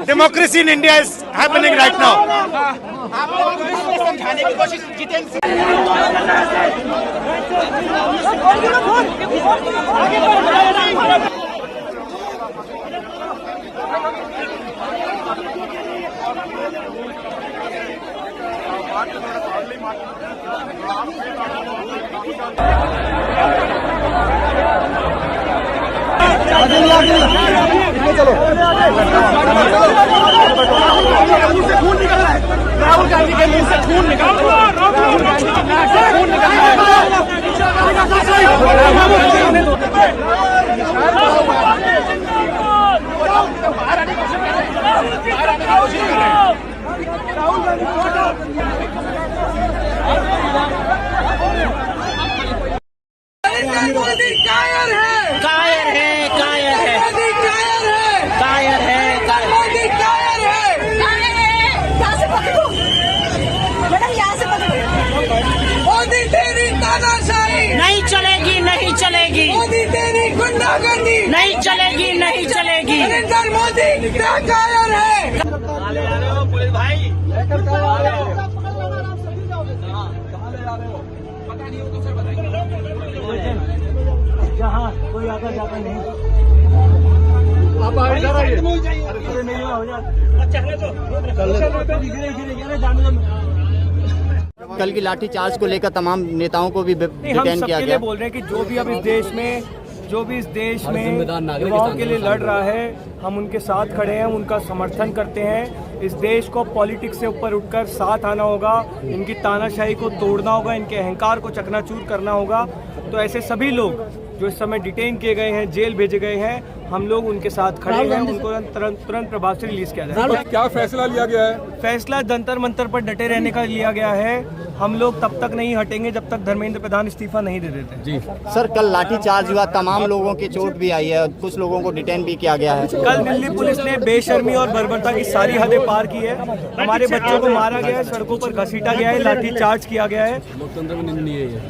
democracy in India is happening right now. आप लोग समझाने की कोशिश जितेंद्र राहुल गांधी के मुंह से खून निकल रहा है। राहुल गांधी के नाक से खून निकल रहा मोदी कायर है, कायर है, कायर है, मोदी कायर है, कायर है, मोदी कायर है। यहाँ से पकड़ो मैडम, यहाँ से पकड़ो। मोदी तेरी तानाशाही नहीं चलेगी, नहीं चलेगी, मोदी तेरी गुंडागर्दी नहीं चलेगी, नहीं चलेगी। नरेंद्र मोदी क्या कायर है। पुलिस भाई जहाँ कोई आकर जाता नहीं, आप इधर आइए, नहीं हो जाता। कल की लाठी चार्ज को लेकर तमाम नेताओं को भी डिटेन किया गया। बोल रहे हैं कि जो भी अब इस देश में युवाओं के लिए लड़ रहा है, हम उनके साथ खड़े हैं, उनका समर्थन करते हैं। इस देश को पॉलिटिक्स से ऊपर उठकर साथ आना होगा, इनकी तानाशाही को तोड़ना होगा, इनके अहंकार को चकनाचूर करना होगा। तो ऐसे सभी लोग जो इस समय डिटेन किए गए हैं, जेल भेजे गए हैं, हम लोग उनके साथ खड़े हैं, उनको तुरंत प्रभाव से रिलीज किया जाए। क्या फैसला लिया गया है? फैसला जंतर मंतर पर डटे रहने का लिया गया है। हम लोग तब तक नहीं हटेंगे जब तक धर्मेंद्र प्रधान इस्तीफा नहीं दे देते। जी सर, कल लाठी चार्ज हुआ, तमाम लोगों की चोट भी आई है, कुछ लोगों को डिटेन भी किया गया है। कल दिल्ली पुलिस ने बेशर्मी और बर्बरता की सारी हदें पार की है। हमारे बच्चों को मारा गया है, सड़कों पर घसीटा गया है, लाठी चार्ज किया गया है।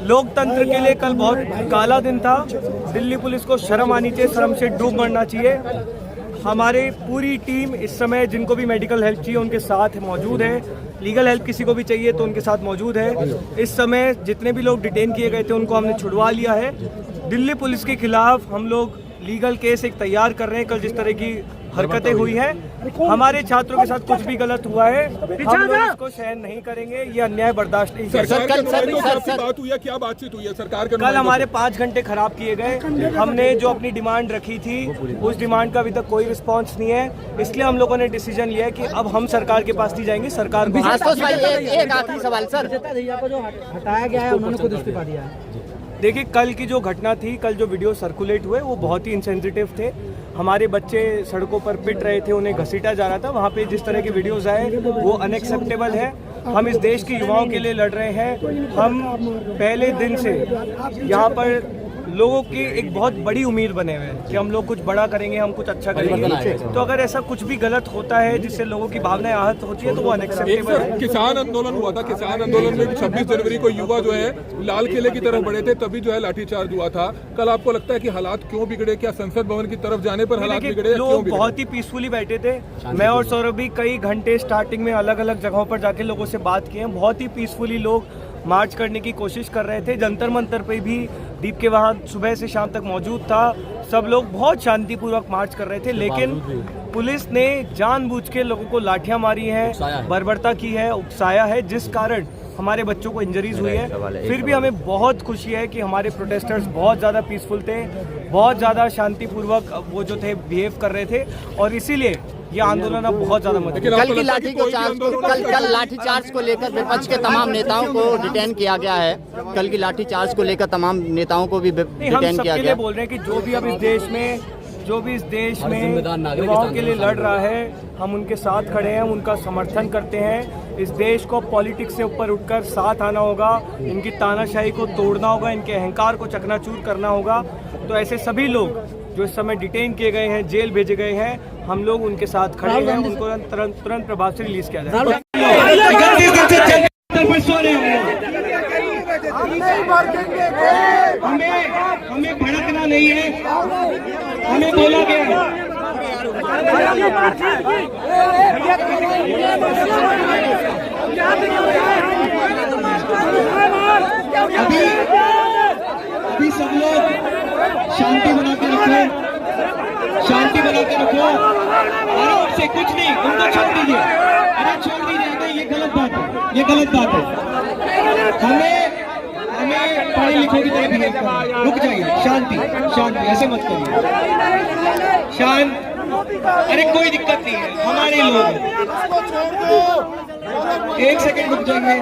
लोकतंत्र के लिए कल बहुत काला दिन था। दिल्ली पुलिस को शर्म आनी चाहिए, शर्म से डूब मरना चाहिए। हमारी पूरी टीम इस समय जिनको भी मेडिकल हेल्प चाहिए उनके साथ मौजूद है, लीगल हेल्प किसी को भी चाहिए तो उनके साथ मौजूद है। इस समय जितने भी लोग डिटेन किए गए थे उनको हमने छुड़वा लिया है। दिल्ली पुलिस के खिलाफ हम लोग लीगल केस एक तैयार कर रहे हैं। कल जिस तरह की हरकतें हुई हैं, हमारे छात्रों के साथ कुछ भी गलत हुआ है, हम लोग इसको सहन नहीं करेंगे, ये अन्याय बर्दाश्त नहीं करेंगे। बात हुई है, क्या बातचीत हुई है सरकार के? कल हमारे 5 घंटे खराब किए गए। हमने जो अपनी डिमांड रखी थी उस डिमांड का अभी तक कोई रिस्पांस नहीं है, इसलिए हम लोगों ने डिसीजन लिया है कि अब हम सरकार के पास नहीं जाएंगे। सरकार को एक आखिरी सवाल सर, जो हटाया गया है उन्होंने खुद इस्तीफा दिया है। देखिए, कल की जो घटना थी, कल जो वीडियो सर्कुलेट हुए वो बहुत ही इंसेंसिटिव थे। हमारे बच्चे सड़कों पर पिट रहे थे, उन्हें घसीटा जा रहा था, वहाँ पे जिस तरह की वीडियोस आए वो अनएक्सेप्टेबल है। हम इस देश के युवाओं के लिए लड़ रहे हैं। हम पहले दिन से यहाँ पर लोगों की एक बहुत बड़ी उम्मीद बने हुए हैं कि हम लोग कुछ बड़ा करेंगे, हम कुछ अच्छा करेंगे। तो अगर ऐसा कुछ भी गलत होता है जिससे लोगों की भावनाएं आहत होती है तो वो अनएक्सेप्टेबल है। किसान आंदोलन हुआ था, किसान आंदोलन में 26 जनवरी को युवा जो है लाल किले की तरफ बढ़े थे, तभी जो है लाठीचार्ज हुआ था। कल आपको लगता है कि हालात क्यों बिगड़े? क्या संसद भवन की तरफ जाने पर हालात बिगड़े? लोग बहुत ही पीसफुली बैठे थे। मैं और सौरभ भी कई घंटे स्टार्टिंग में अलग अलग जगहों पर जाके लोगों से बात किए। बहुत ही पीसफुली लोग मार्च करने की कोशिश कर रहे थे। जंतर मंतर पे भी दीप के वहाँ सुबह से शाम तक मौजूद था। सब लोग बहुत शांतिपूर्वक मार्च कर रहे थे, लेकिन पुलिस ने जानबूझ के लोगों को लाठियां मारी हैं, बर्बरता की है, उकसाया है, जिस कारण हमारे बच्चों को इंजरीज हुई है। फिर भी हमें बहुत खुशी है कि हमारे प्रोटेस्टर्स बहुत ज़्यादा पीसफुल थे, बहुत ज़्यादा शांतिपूर्वक वो जो थे बिहेव कर रहे थे, और इसीलिए ये आंदोलन अब बहुत ज्यादा मदद। कल की लाठी चार्ज को लेकर विपक्ष के तमाम नेताओं को डिटेन किया गया है। कल की लाठी चार्ज को लेकर तमाम नेताओं को भी डिटेन किया गया। बोल रहे हैं कि जो भी इस देश में युवाओं के लिए लड़ रहा है, हम उनके साथ खड़े हैं, उनका समर्थन करते हैं। इस देश को पॉलिटिक्स से ऊपर उठकर साथ आना होगा, इनकी तानाशाही को तोड़ना होगा, इनके अहंकार को चकनाचूर करना होगा। तो ऐसे सभी लोग जो इस समय डिटेन किए गए हैं, जेल भेजे गए हैं, हम लोग उनके साथ खड़े हैं, उनको तुरंत प्रभाव से रिलीज किया जाए। हमें भड़कना नहीं है, हमें बोला गया है। अभी सब लोग शांति बना के रखो, शांति बना के रखो। आराम से, कुछ नहीं, उनको छोड़ दीजिए। अरे छोड़ दीजिए, ये गलत बात है, ये गलत बात है। हमें पढ़े लिखों की तरह बिहेव करना। रुक जाइए, शांति शांति, ऐसे मत करिए, शांत। अरे कोई दिक्कत नहीं है, हमारे लोग हैं। एक सेकंड रुक जाइए।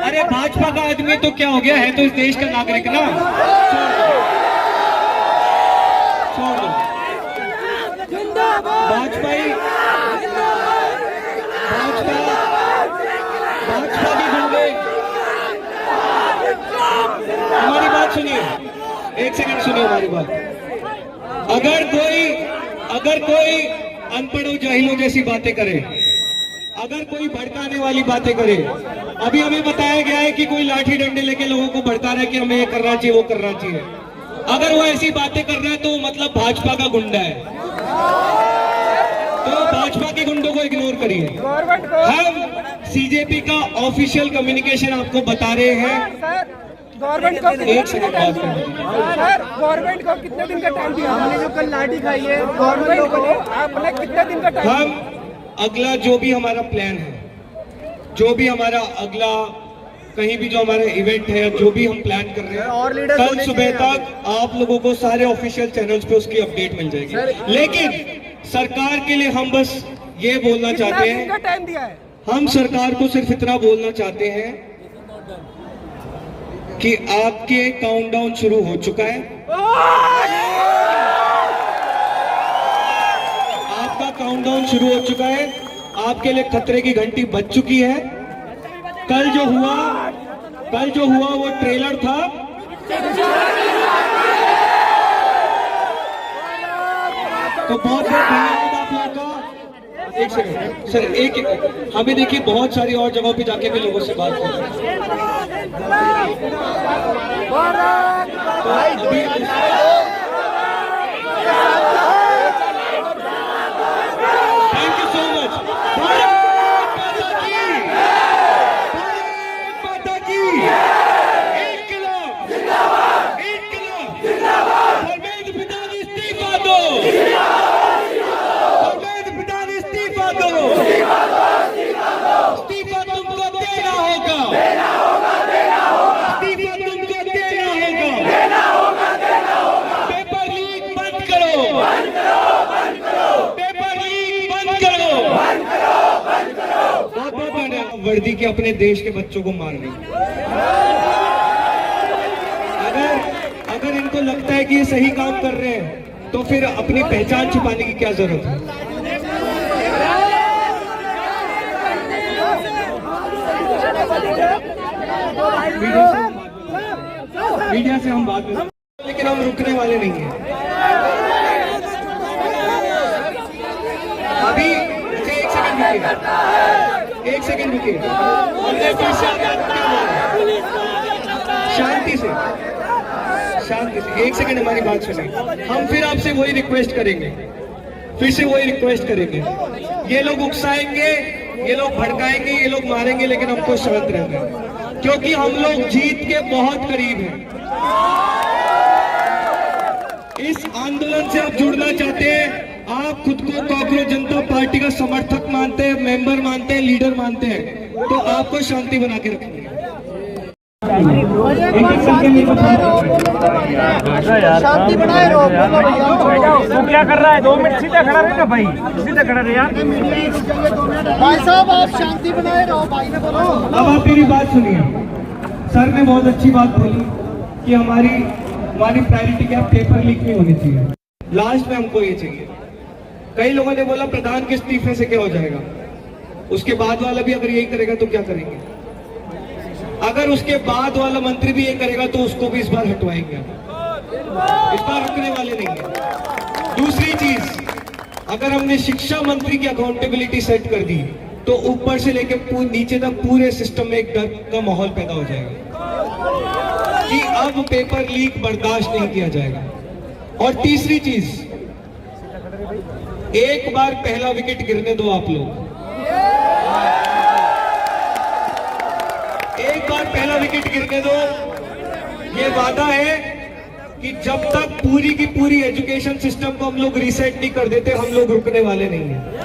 अरे भाजपा का आदमी तो क्या हो गया, है तो इस देश का नागरिक ना। छोड़ दो। भाजपा की गुंडे। हमारी बात सुनिए, एक सेकंड सुनिए हमारी बात। अगर कोई अनपढ़ों जाहिलों जैसी बातें करे, अगर कोई भड़काने वाली बातें करे, अभी हमें बताया गया है कि कोई लाठी डंडे लेके लोगों को भड़का रहा है कि हमें ये करना चाहिए, वो करना चाहिए। अगर वो ऐसी बातें कर रहा है तो मतलब भाजपा का गुंडा है। तो भाजपा के गुंडों को इग्नोर करिए। हम सीजेपी का ऑफिशियल कम्युनिकेशन आपको बता रहे हैं। गवर्नमेंट को एक सेकंड बात करने दीजिए। सर, गवर्नमेंट को कितने दिन का टाइम दिया? हमने जो कल लाठी खाई है, गवर्नमेंट को आपने कितने दिन का टाइम? हम अगला जो भी हमारा प्लान है, जो भी हमारा अगला कहीं भी जो हमारा इवेंट है, जो भी हम प्लान कर रहे हैं, कल सुबह तक आप लोगों को सारे ऑफिशियल चैनल्स पे उसकी अपडेट मिल जाएगी। लेकिन सरकार के लिए हम बस ये बोलना चाहते हैं, टाइम दिया है? हम सरकार को सिर्फ इतना बोलना चाहते हैं कि आपके काउंटडाउन शुरू हो चुका है। आपका काउंटडाउन शुरू हो चुका है। आपके लिए खतरे की घंटी बज चुकी है। कल जो हुआ वो ट्रेलर था। तो बहुत धन्यवाद आप लोगों का। एक सेकंड सर, एक हमें देखिए बहुत सारी और जगहों पे जाके भी लोगों से बात कर रहे हैं। Thank you so much. वर्दी के अपने देश के बच्चों को मार रही। अगर इनको लगता है कि ये सही काम कर रहे हैं तो फिर अपनी पहचान छुपाने की क्या जरूरत है? मीडिया से हम बात करें, लेकिन हम रुकने वाले नहीं हैं। अभी एक सेकंड रुकिए। हमने फिर से शांति से एक सेकंड हमारी बात सुनिए। हम फिर आपसे वही रिक्वेस्ट करेंगे, ये लोग उकसाएंगे, ये लोग भड़काएंगे, ये लोग मारेंगे, लेकिन हमको शांत रहना है, क्योंकि हम लोग जीत के बहुत करीब हैं। इस आंदोलन से आप जुड़ना चाहते हैं, आप खुद को कॉकरोच जनता पार्टी का समर्थक मानते हैं, मेंबर मानते हैं, लीडर मानते हैं, तो आपको शांति बना के रखनी है। शांति बनाए रहो। वो क्या कर रहा है? 2 मिनट सीधा खड़ा रहे ना भाई, सीधा खड़ा रहे यार। भाई साहब आप शांति बनाए रहो, भाई ने बोलो। अब आप मेरी बात सुनिए। सर ने बहुत अच्छी बात बोली कि हमारी प्रायोरिटी क्या, पेपर लीक नहीं होनी चाहिए। लास्ट में हमको ये चाहिए। कई लोगों ने बोला प्रधान के इस्तीफे से क्या हो जाएगा, उसके बाद वाला भी अगर यही करेगा तो क्या करेंगे? अगर उसके बाद वाला मंत्री भी ये करेगा तो उसको भी इस बार हटवाएंगे। इस बार रुकने वाले नहीं है। दूसरी चीज, अगर हमने शिक्षा मंत्री की अकाउंटेबिलिटी सेट कर दी तो ऊपर से लेकर नीचे तक पूरे सिस्टम में एक डर का माहौल पैदा हो जाएगा कि अब पेपर लीक बर्दाश्त नहीं किया जाएगा। और तीसरी चीज, एक बार पहला विकेट गिरने दो आप लोग, एक बार पहला विकेट गिरने दो। ये वादा है कि जब तक पूरी की पूरी एजुकेशन सिस्टम को हम लोग रीसेट नहीं कर देते, हम लोग रुकने वाले नहीं हैं।